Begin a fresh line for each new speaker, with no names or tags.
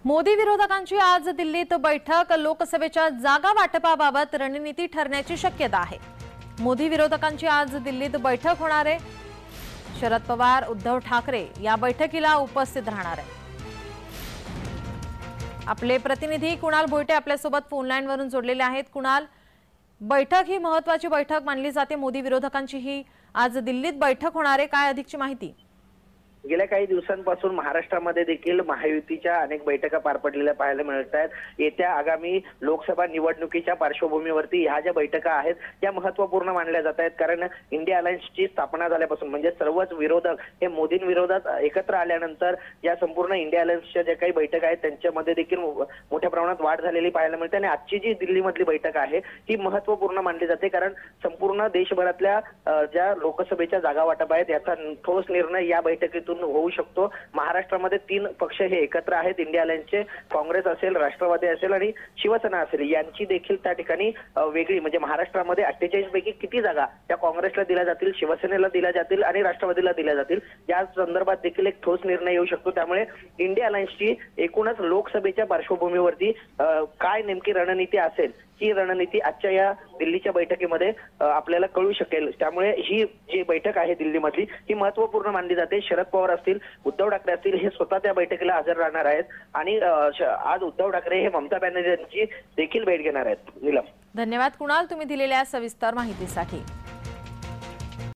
मोदी विरोधकांची आज दिल्लीत बैठक। लोकसभेच्या जागा वाटपाबाबत रणनीती ठरण्याची शक्यता आहे। मोदी विरोधकांची आज दिल्लीत बैठक होणार आहे। शरद पवार, उद्धव ठाकरे या बैठकीला उपस्थित राहणार आहे। आपले प्रतिनिधी कुणाल भोईटे आपल्यासोबत फोन लाईन वरून जोडलेले आहेत। कुणाल, बैठक ही महत्त्वाची बैठक मानली जाते। मोदी विरोधकांची ही आज दिल्लीत बैठक होणार आहे, काय अधिकची माहिती?
गेल्या काही दिवसांपासून महाराष्ट्रामध्ये देखील महायुतीच्या अनेक बैठका पार पडलेल्या पाहायला मिळत आहेत। येत्या आगामी लोकसभा निवडणुकीच्या पार्श्वभूमीवरती ह्या ज्या बैठका आहेत त्या महत्त्वपूर्ण मानल्या जात आहेत, कारण इंडिया अलायन्सची स्थापना झाल्यापासून म्हणजे सर्वच विरोधक हे मोदींविरोधात एकत्र आल्यानंतर या संपूर्ण इंडिया अलायन्सच्या ज्या काही बैठका आहेत त्यांच्यामध्ये देखील मोठ्या प्रमाणात वाढ झालेली पाहायला मिळते। आणि आजची जी दिल्लीमधली बैठक आहे ही महत्त्वपूर्ण मानली जाते, कारण संपूर्ण देशभरातल्या ज्या लोकसभेच्या जागा वाटप आहेत याचा ठोस निर्णय या बैठकीतून होऊ शकतो। महाराष्ट्रामध्ये 3 पक्ष हे एकत्र आहेत इंडिया अलायन्सचे, काँग्रेस असेल, राष्ट्रवादी असेल आणि शिवसेना असेल। यांची देखील त्या ठिकाणी वेगळी म्हणजे महाराष्ट्रामध्ये 48 पैकी किती जागा त्या काँग्रेसला दिल्या जातील, शिवसेनेला दिल्या जातील आणि राष्ट्रवादीला दिल्या जातील या संदर्भात देखील एक ठोस निर्णय येऊ शकतो। त्यामुळे इंडिया अलायन्सची एकूणच लोकसभेच्या पार्श्वभूमीवरती काय नेमकी रणनीती असेल ही रणनीती आजच्या या दिल्लीच्या बैठकीमध्ये आपल्याला कळू शकेल। त्यामुळे ही जी बैठक आहे दिल्लीमधली ही महत्त्वपूर्ण मानली जाते। शरद पवार असतील, उद्धव ठाकरे असतील हे स्वतः त्या बैठकीला हजर राहणार आहेत आणि आज उद्धव ठाकरे हे ममता बॅनर्जी यांची देखील भेट घेणार आहेत। नीलम,
धन्यवाद कुणाल, तुम्ही दिलेल्या सविस्तर माहितीसाठी।